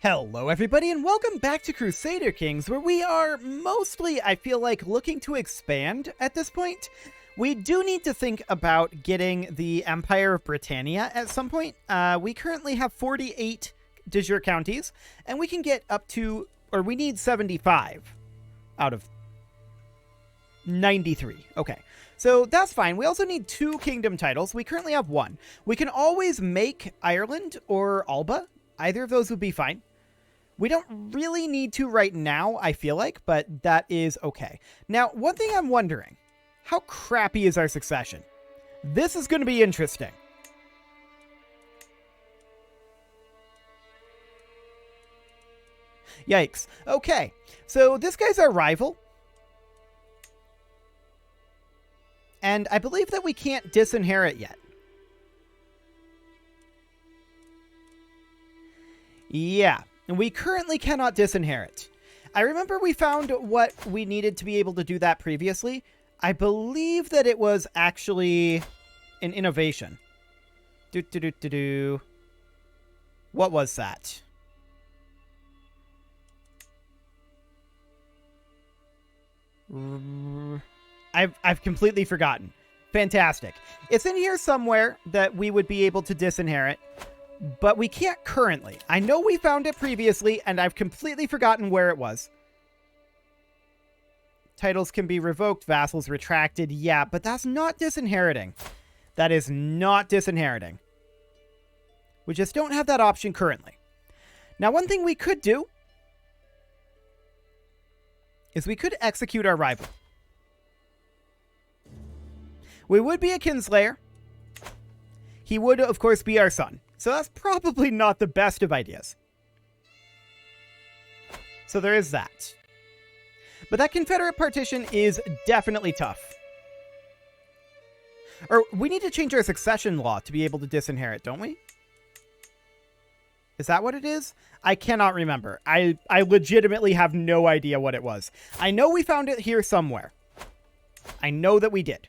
Hello everybody and welcome back to Crusader Kings, where we are mostly, I feel like, looking to expand at this point. We do need to think about getting the Empire of Britannia at some point. We currently have 48 de jure counties, and we can get up to, or we need 75 out of 93. Okay, so that's fine. We also need 2 kingdom titles. We currently have 1. We can always make Ireland or Alba. Either of those would be fine. We don't really need to right now, I feel like, but that is okay. Now, one thing I'm wondering, how crappy is our succession? This is going to be interesting. Yikes. Okay, so this guy's our rival. And I believe that we can't disinherit yet. Yeah, and we currently cannot disinherit. I remember we found what we needed to be able to do that previously. I believe that it was actually an innovation. What was that? I've completely forgotten. Fantastic. It's in here somewhere that we would be able to disinherit, but we can't currently. I know we found it previously, and I've completely forgotten where it was. Titles can be revoked, vassals retracted. Yeah, but that's not disinheriting. That is not disinheriting. We just don't have that option currently. Now, one thing we could do is we could execute our rival. We would be a kinslayer. He would, of course, be our son. So that's probably not the best of ideas. So there is that. But that Confederate partition is definitely tough. Or we need to change our succession law to be able to disinherit, don't we? Is that what it is? I cannot remember. I legitimately have no idea what it was. I know we found it here somewhere. I know that we did.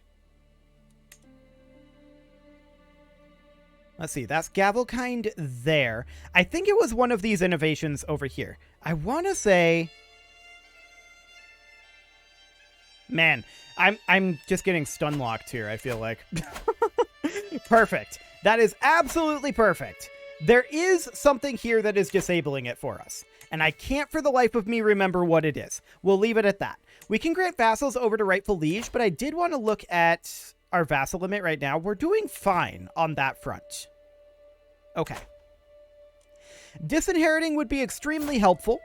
Let's see, that's Gavelkind there. I think it was one of these innovations over here. I want to say... Man, I'm just getting stun locked here, I feel like. Perfect. That is absolutely perfect. There is something here that is disabling it for us, and I can't for the life of me remember what it is. We'll leave it at that. We can grant vassals over to rightful liege, but I did want to look at our vassal limit right now. We're doing fine on that front. Okay. Disinheriting would be extremely helpful,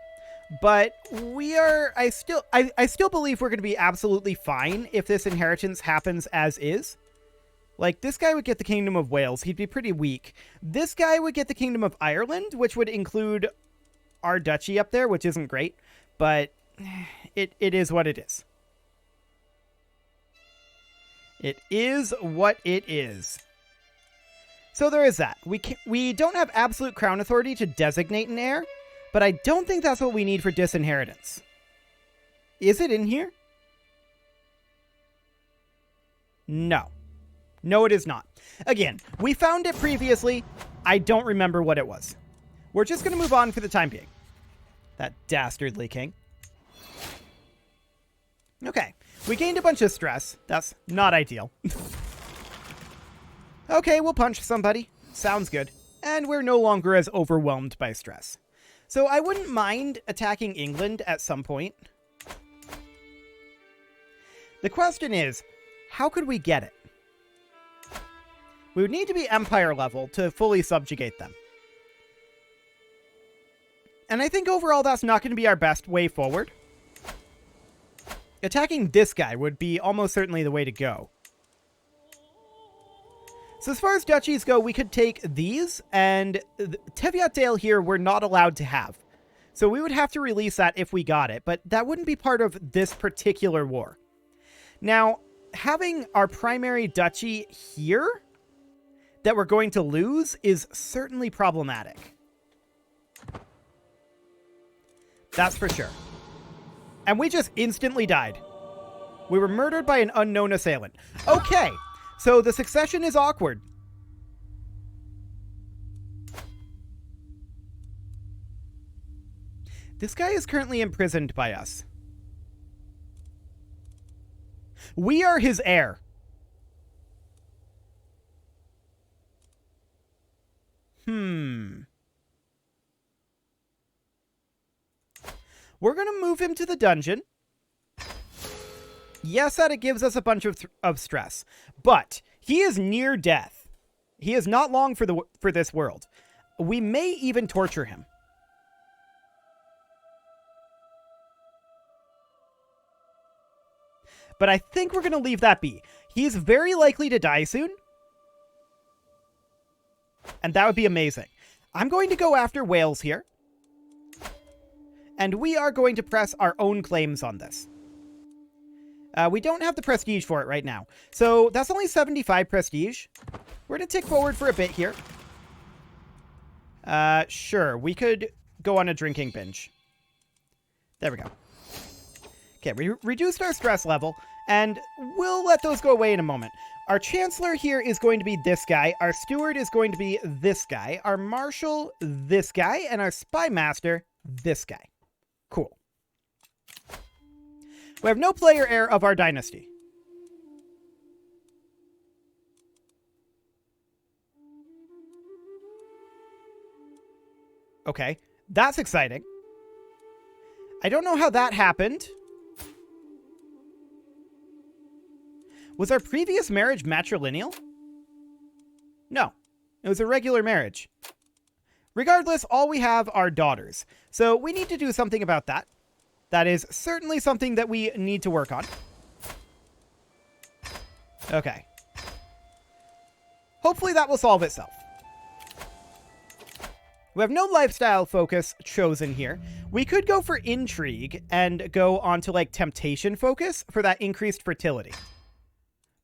but we are, I still believe we're going to be absolutely fine if this inheritance happens as is. Like, this guy would get the Kingdom of Wales. He'd be pretty weak. This guy would get the Kingdom of Ireland, which would include our duchy up there, which isn't great, but it is what it is. It is what it is. So there is that. We don't have absolute crown authority to designate an heir, but I don't think that's what we need for disinheritance. Is it in here? No. No, it is not. Again, we found it previously. I don't remember what it was. We're just going to move on for the time being. That dastardly king. Okay. We gained a bunch of stress. That's not ideal. Okay, we'll punch somebody. Sounds good. And we're no longer as overwhelmed by stress. So I wouldn't mind attacking England at some point. The question is, how could we get it? We would need to be empire level to fully subjugate them. And I think overall that's not going to be our best way forward. Attacking this guy would be almost certainly the way to go. So as far as duchies go, we could take these, and Teviot Dale here we're not allowed to have. So we would have to release that if we got it, but that wouldn't be part of this particular war. Now, having our primary duchy here that we're going to lose is certainly problematic. That's for sure. And we just instantly died. We were murdered by an unknown assailant. Okay, so the succession is awkward. This guy is currently imprisoned by us. We are his heir. We're going to move him to the dungeon. Yes, that it gives us a bunch of stress, but he is near death. He is not long for this world. We may even torture him. But I think we're going to leave that be. He's very likely to die soon. And that would be amazing. I'm going to go after Wales here. And we are going to press our own claims on this. We don't have the prestige for it right now. So that's only 75 prestige. We're going to tick forward for a bit here. Sure, we could go on a drinking binge. There we go. Okay, we reduced our stress level, and we'll let those go away in a moment. Our Chancellor here is going to be this guy. Our Steward is going to be this guy. Our Marshal, this guy. And our Spy Master, this guy. Cool. We have no player heir of our dynasty. Okay, that's exciting. I don't know how that happened. Was our previous marriage matrilineal? No, it was a regular marriage. Regardless, all we have are daughters. So we need to do something about that. That is certainly something that we need to work on. Okay. Hopefully that will solve itself. We have no lifestyle focus chosen here. We could go for intrigue and go on to like temptation focus for that increased fertility.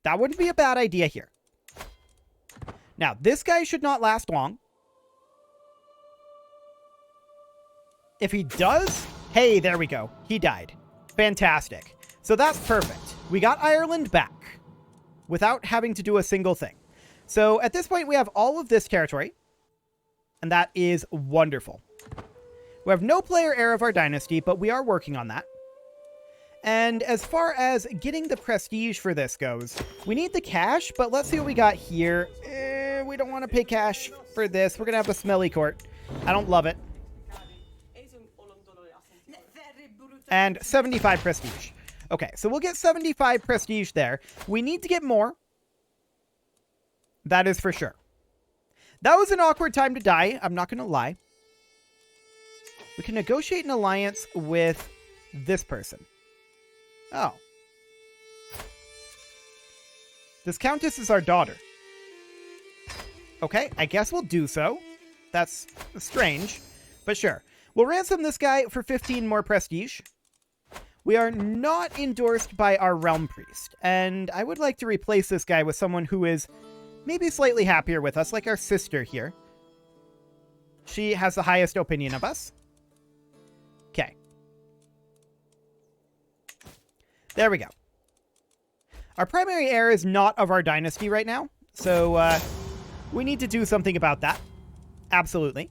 That wouldn't be a bad idea here. Now, this guy should not last long. If he does, hey, there we go. He died. Fantastic. So that's perfect. We got Ireland back without having to do a single thing. So at this point, we have all of this territory. And that is wonderful. We have no player heir of our dynasty, but we are working on that. And as far as getting the prestige for this goes, we need the cash, but let's see what we got here. We don't want to pay cash for this. We're going to have a smelly court. I don't love it. And 75 prestige. Okay, so we'll get 75 prestige there. We need to get more. That is for sure. That was an awkward time to die. I'm not going to lie. We can negotiate an alliance with this person. Oh. This countess is our daughter. Okay, I guess we'll do so. That's strange, but sure. We'll ransom this guy for 15 more prestige. We are not endorsed by our realm priest, and I would like to replace this guy with someone who is maybe slightly happier with us, like our sister here. She has the highest opinion of us. Okay. There we go. Our primary heir is not of our dynasty right now, so we need to do something about that. Absolutely.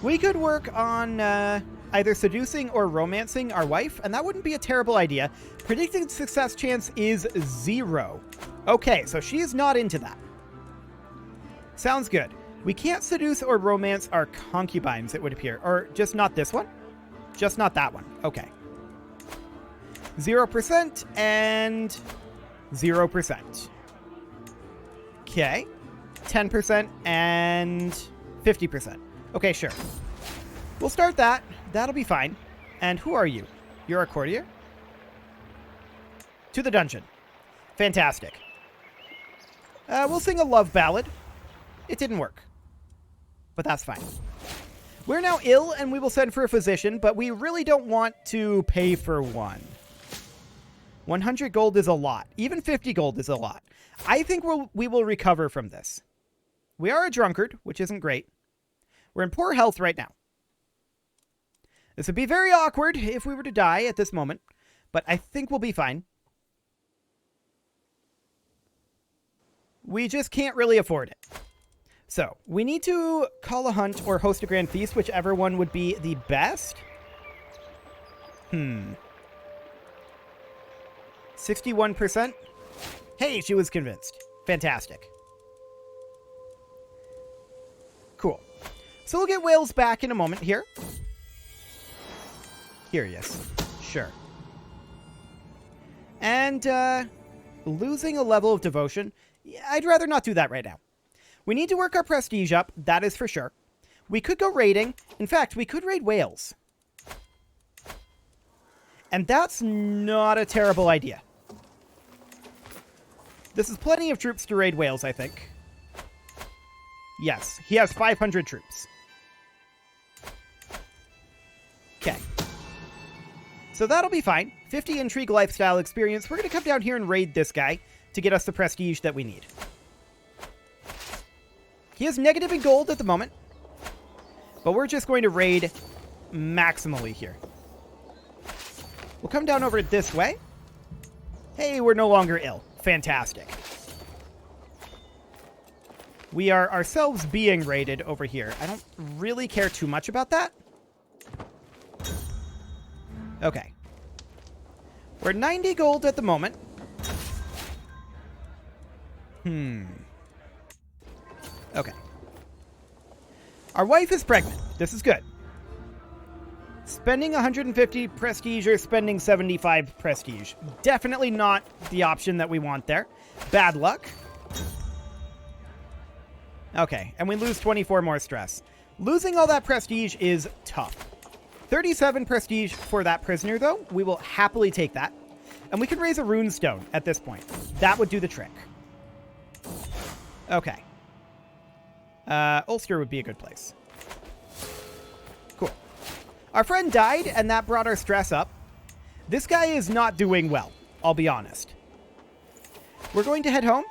We could work on either seducing or romancing our wife, and that wouldn't be a terrible idea. Predicted success chance is 0. Okay, so she is not into that. Sounds good. We can't seduce or romance our concubines, it would appear. Or just not this one? Just not that one. Okay. 0% and 0%. Okay. 10% and 50%. Okay, sure. We'll start that. That'll be fine. And who are you? You're a courtier? To the dungeon. Fantastic. We'll sing a love ballad. It didn't work. But that's fine. We're now ill, and we will send for a physician, but we really don't want to pay for one. 100 gold is a lot. Even 50 gold is a lot. I think we will recover from this. We are a drunkard, which isn't great. We're in poor health right now. This would be very awkward if we were to die at this moment, but I think we'll be fine. We just can't really afford it. So, we need to call a hunt or host a grand feast, whichever one would be the best. 61%. Hey, she was convinced. Fantastic. Cool. So we'll get Wales back in a moment here. Curious. Sure. And, losing a level of devotion. Yeah, I'd rather not do that right now. We need to work our prestige up, that is for sure. We could go raiding. In fact, we could raid Wales. And that's not a terrible idea. This is plenty of troops to raid Wales, I think. Yes, he has 500 troops. Okay. So that'll be fine. 50 intrigue lifestyle experience. We're going to come down here and raid this guy to get us the prestige that we need. He is negative in gold at the moment, but we're just going to raid maximally here. We'll come down over this way. Hey, we're no longer ill. Fantastic. We are ourselves being raided over here. I don't really care too much about that. Okay. We're 90 gold at the moment. Okay. Our wife is pregnant. This is good. Spending 150 prestige or spending 75 prestige. Definitely not the option that we want there. Bad luck. Okay, and we lose 24 more stress. Losing all that prestige is tough. 37 prestige for that prisoner, though. We will happily take that. And we can raise a runestone at this point. That would do the trick. Okay. Ulster would be a good place. Cool. Our friend died, and that brought our stress up. This guy is not doing well, I'll be honest. We're going to head home.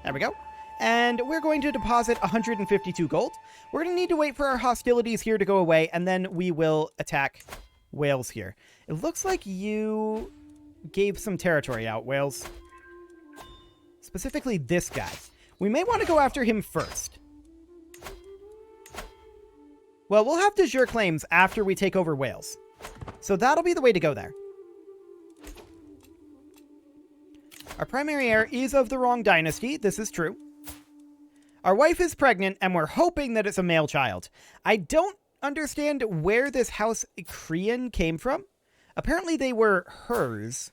There we go. And we're going to deposit 152 gold. We're going to need to wait for our hostilities here to go away, and then we will attack Wales here. It looks like you gave some territory out, Wales. Specifically this guy. We may want to go after him first. Well, we'll have de jure claims after we take over Wales. So that'll be the way to go there. Our primary heir is of the wrong dynasty. This is true. Our wife is pregnant, and we're hoping that it's a male child. I don't understand where this house Crean came from. Apparently they were hers.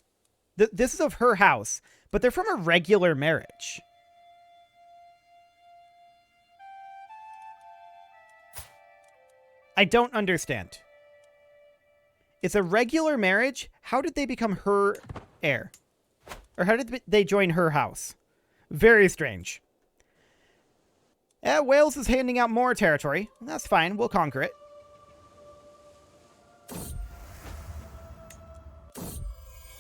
This is of her house, but they're from a regular marriage. I don't understand. It's a regular marriage? How did they become her heir? Or how did they join her house? Very strange. Wales is handing out more territory. That's fine. We'll conquer it.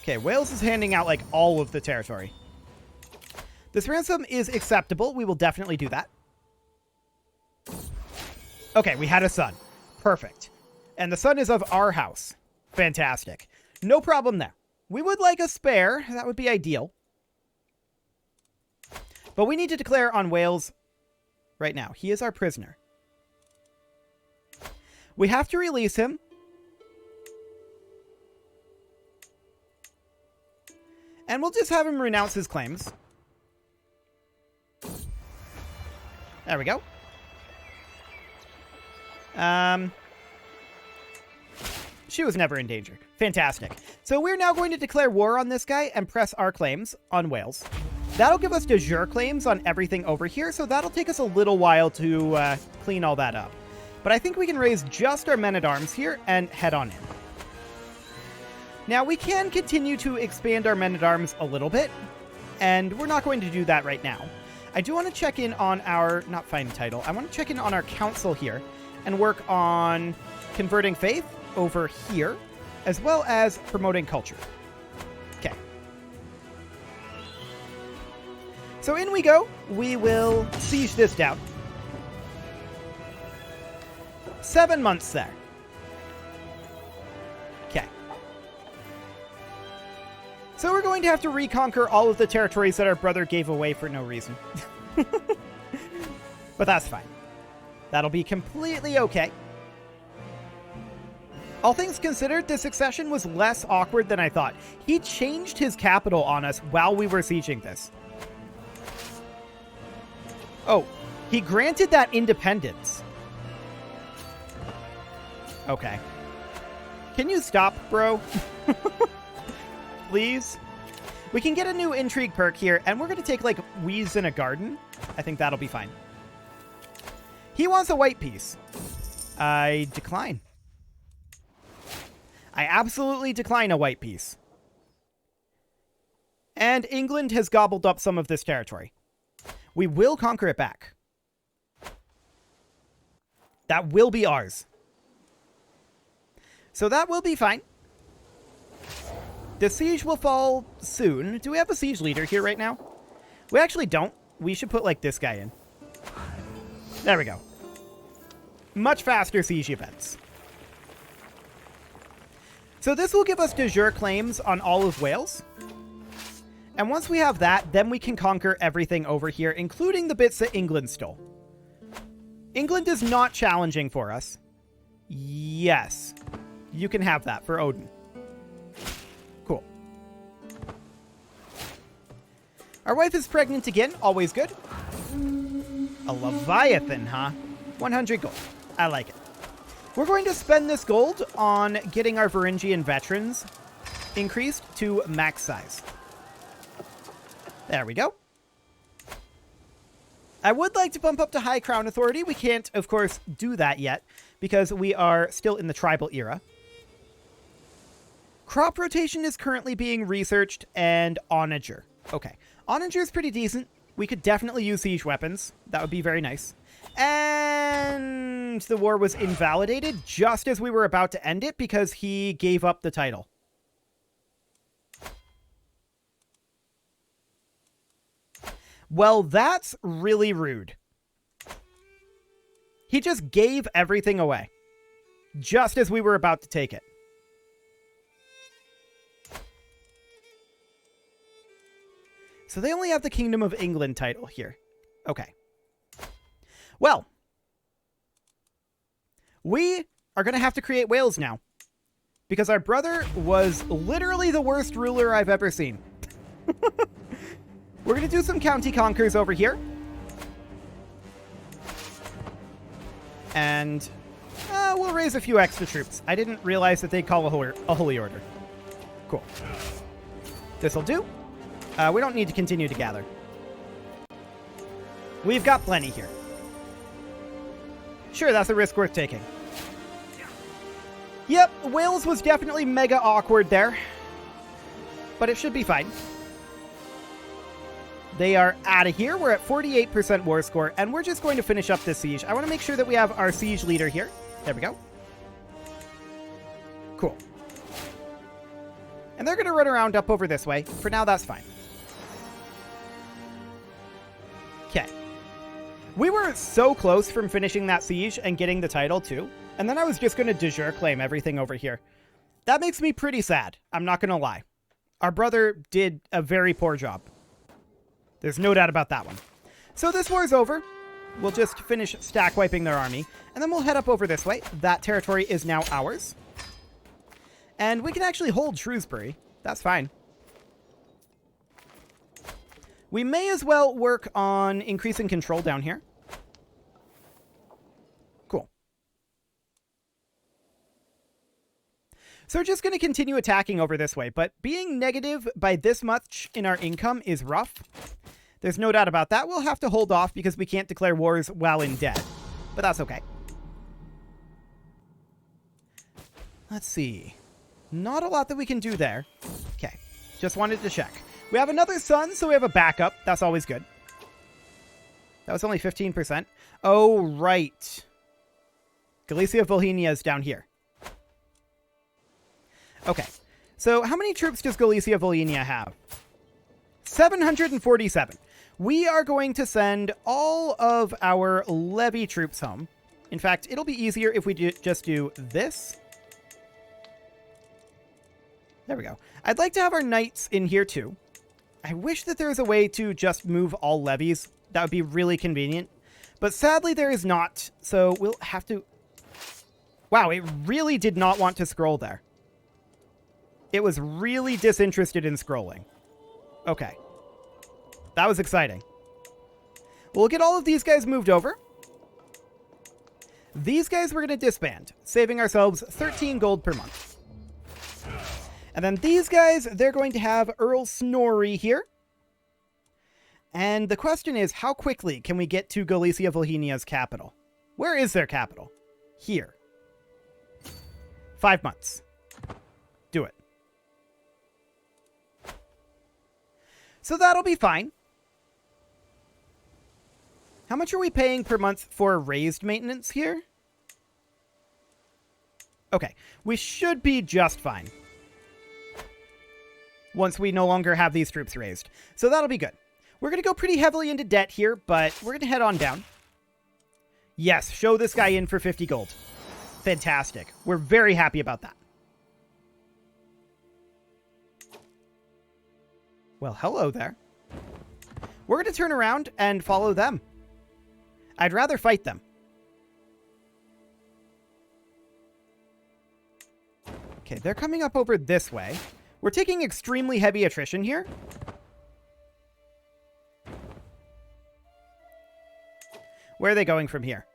Okay, Wales is handing out, like, all of the territory. This ransom is acceptable. We will definitely do that. Okay, we had a son. Perfect. And the son is of our house. Fantastic. No problem there. We would like a spare. That would be ideal. But we need to declare on Wales right now. He is our prisoner. We have to release him. And we'll just have him renounce his claims. There we go. She was never in danger. Fantastic. So we're now going to declare war on this guy and press our claims on Wales. That'll give us de jure claims on everything over here, so that'll take us a little while to clean all that up. But I think we can raise just our men-at-arms here and head on in. Now, we can continue to expand our men-at-arms a little bit, and we're not going to do that right now. I do want to check in on our, not find title, I want to check in on our council here and work on converting faith over here, as well as promoting culture. Okay. So in we go. We will siege this down. 7 months there. Okay. So we're going to have to reconquer all of the territories that our brother gave away for no reason. But that's fine. That'll be completely okay. All things considered, the succession was less awkward than I thought. He changed his capital on us while we were sieging this. Oh, he granted that independence. Okay. Can you stop, bro? Please? We can get a new intrigue perk here, and we're going to take, like, Wheeze in a Garden. I think that'll be fine. He wants a white piece. I decline. I absolutely decline a white piece. And England has gobbled up some of this territory. We will conquer it back. That will be ours. So that will be fine. The siege will fall soon. Do we have a siege leader here right now? We actually don't. We should put, like, this guy in. There we go. Much faster siege events. So this will give us de jure claims on all of Wales. And once we have that, then we can conquer everything over here, including the bits that England stole. England is not challenging for us. Yes. You can have that for Odin. Cool. Our wife is pregnant again. Always good. A Leviathan, huh? 100 gold. I like it. We're going to spend this gold on getting our Varangian veterans increased to max size. There we go. I would like to bump up to High Crown Authority. We can't, of course, do that yet because we are still in the tribal era. Crop rotation is currently being researched, and onager. Okay. Onager is pretty decent. We could definitely use siege weapons. That would be very nice. And the war was invalidated just as we were about to end it because he gave up the title. Well, that's really rude. He just gave everything away just as we were about to take it. So they only have the Kingdom of England title here. Okay. Well, we are going to have to create Wales now because our brother was literally the worst ruler I've ever seen. We're going to do some county conquers over here. And we'll raise a few extra troops. I didn't realize that they'd call a holy order. Cool. This'll do. We don't need to continue to gather. We've got plenty here. Sure, that's a risk worth taking. Yep, Wales was definitely mega awkward there. But it should be fine. They are out of here. We're at 48% war score, and we're just going to finish up this siege. I want to make sure that we have our siege leader here. There we go. Cool. And they're going to run around up over this way. For now, that's fine. Okay. We were so close from finishing that siege and getting the title, too. And then I was just going to de jure claim everything over here. That makes me pretty sad. I'm not going to lie. Our brother did a very poor job. There's no doubt about that one. So this war's over. We'll just finish stack wiping their army. And then we'll head up over this way. That territory is now ours. And we can actually hold Shrewsbury. That's fine. We may as well work on increasing control down here. Cool. So we're just going to continue attacking over this way. But being negative by this much in our income is rough. There's no doubt about that. We'll have to hold off because we can't declare wars while in debt. But that's okay. Let's see. Not a lot that we can do there. Okay. Just wanted to check. We have another son, so we have a backup. That's always good. That was only 15%. Oh, right. Galicia Volhynia is down here. Okay. So how many troops does Galicia Volhynia have? 747. We are going to send all of our levy troops home. In fact, it'll be easier if we just do this. There we go. I'd like to have our knights in here too. I wish that there was a way to just move all levies That would be really convenient. But sadly, there is not. So we'll have to... Wow, it really did not want to scroll there. It was really disinterested in scrolling. Okay. That was exciting. We'll get all of these guys moved over. These guys we're going to disband, saving ourselves 13 gold per month. And then these guys, they're going to have Earl Snorri here. And the question is, how quickly can we get to Galicia Volhynia's capital? Where is their capital? Here. 5 months. Do it. So that'll be fine. How much are we paying per month for raised maintenance here? Okay, we should be just fine. Once we no longer have these troops raised. So that'll be good. We're going to go pretty heavily into debt here, but we're going to head on down. Yes, show this guy in for 50 gold. Fantastic. We're very happy about that. Well, hello there. We're going to turn around and follow them. I'd rather fight them. Okay, they're coming up over this way. We're taking extremely heavy attrition here. Where are they going from here?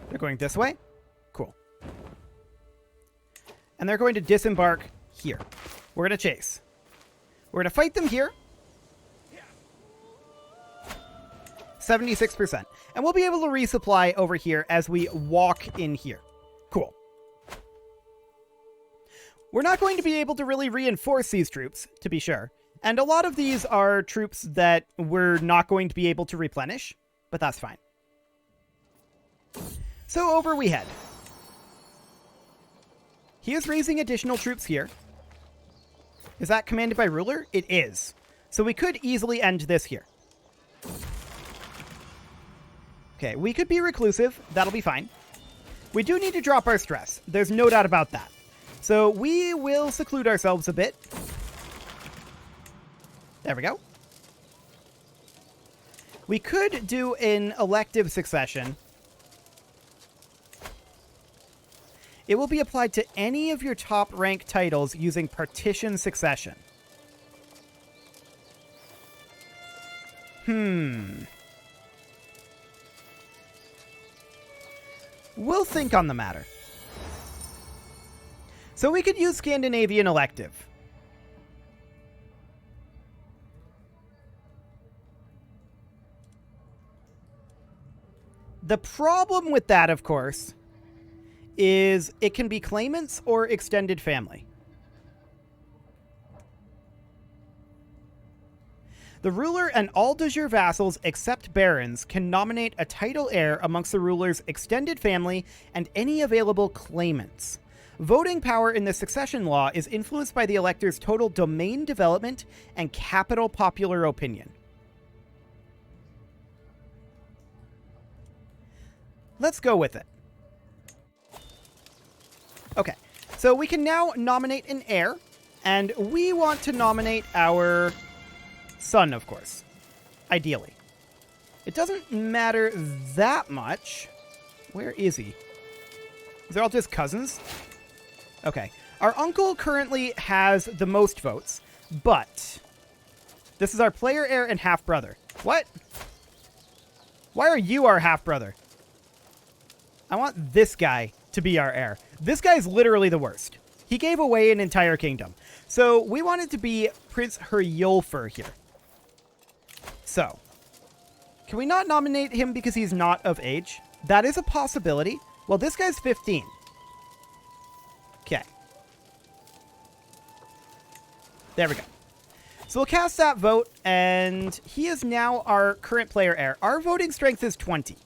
They're going this way? Cool. And they're going to disembark here. We're going to chase. We're going to fight them here. 76%. And we'll be able to resupply over here as we walk in here. Cool. We're not going to be able to really reinforce these troops, to be sure. And a lot of these are troops that we're not going to be able to replenish, but that's fine. So over we head. He is raising additional troops here. Is that commanded by ruler? It is. So we could easily end this here. Okay, we could be reclusive. That'll be fine. We do need to drop our stress. There's no doubt about that. So we will seclude ourselves a bit. There we go. We could do an elective succession. It will be applied to any of your top rank titles using partition succession. We'll think on the matter. So we could use Scandinavian elective. The problem with that, of course, is it can be claimants or extended family. The ruler and all de jure vassals except barons can nominate a title heir amongst the ruler's extended family and any available claimants. Voting power in the succession law is influenced by the elector's total domain development and capital popular opinion. Let's go with it. Okay, so we can now nominate an heir, and we want to nominate our son, of course, ideally. It doesn't matter that much. Where is he? They're all just cousins? Okay, our uncle currently has the most votes, but this is our player heir and half-brother. What? Why are you our half-brother? I want this guy to be our heir. This guy's literally the worst. He gave away an entire kingdom. So we wanted to be Prince Herjolfur here. So, can we not nominate him because he's not of age? That is a possibility. Well, this guy's 15. Okay. There we go. So we'll cast that vote, and he is now our current player heir. Our voting strength is 20.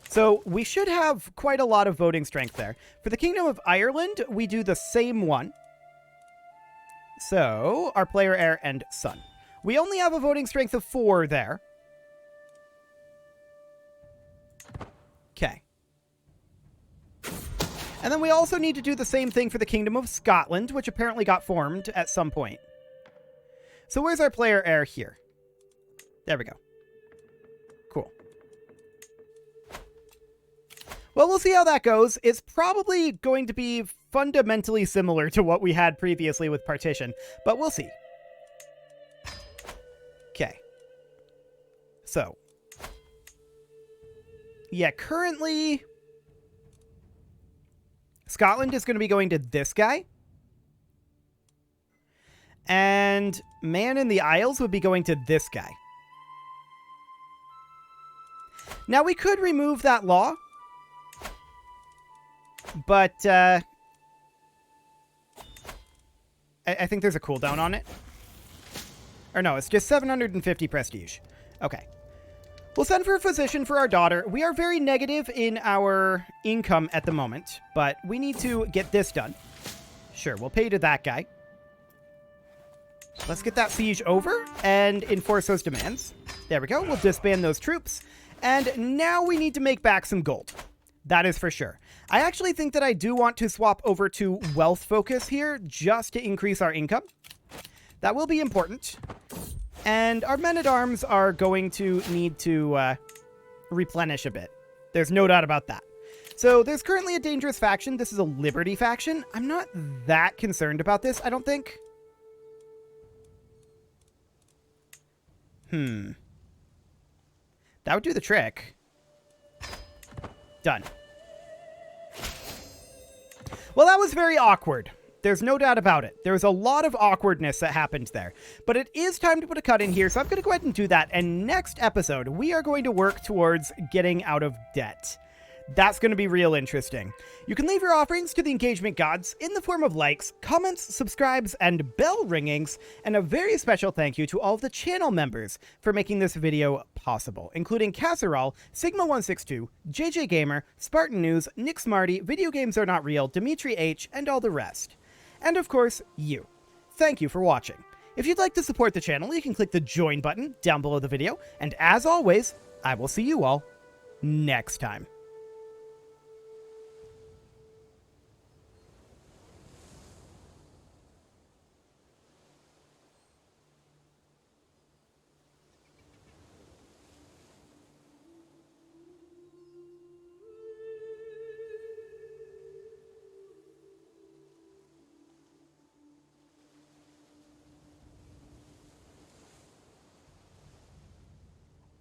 So we should have quite a lot of voting strength there. For the Kingdom of Ireland, we do the same one. So, our player heir and son. We only have a voting strength of 4 there. Okay. And then we also need to do the same thing for the Kingdom of Scotland, which apparently got formed at some point. So where's our player heir here? There we go. Well, we'll see how that goes. It's probably going to be fundamentally similar to what we had previously with partition, but we'll see. Okay. So. Yeah, currently, Scotland is going to be going to this guy. And Man in the Isles would be going to this guy. Now, we could remove that law. But, I think there's a cooldown on it. Or no, it's just 750 prestige. Okay. We'll send for a physician for our daughter. We are very negative in our income at the moment, but we need to get this done. Sure, we'll pay to that guy. Let's get that siege over and enforce those demands. There we go. We'll disband those troops. And now we need to make back some gold. That is for sure. I actually think that I do want to swap over to wealth focus here just to increase our income. That will be important. And our men-at-arms are going to need to replenish a bit. There's no doubt about that. So there's currently a dangerous faction. This is a Liberty faction. I'm not that concerned about this, I don't think. That would do the trick. Done. Well, that was very awkward. There's no doubt about it. There was a lot of awkwardness that happened there. But it is time to put a cut in here, so I'm going to go ahead and do that. And next episode, we are going to work towards getting out of debt. That's going to be real interesting. You can leave your offerings to the engagement gods in the form of likes, comments, subscribes, and bell ringings. And a very special thank you to all of the channel members for making this video possible, including Casserole, Sigma162, JJ Gamer, Spartan News, Nick Smarty, Video Games Are Not Real, Dimitri H, and all the rest. And of course, you. Thank you for watching. If you'd like to support the channel, you can click the join button down below the video. And as always, I will see you all next time.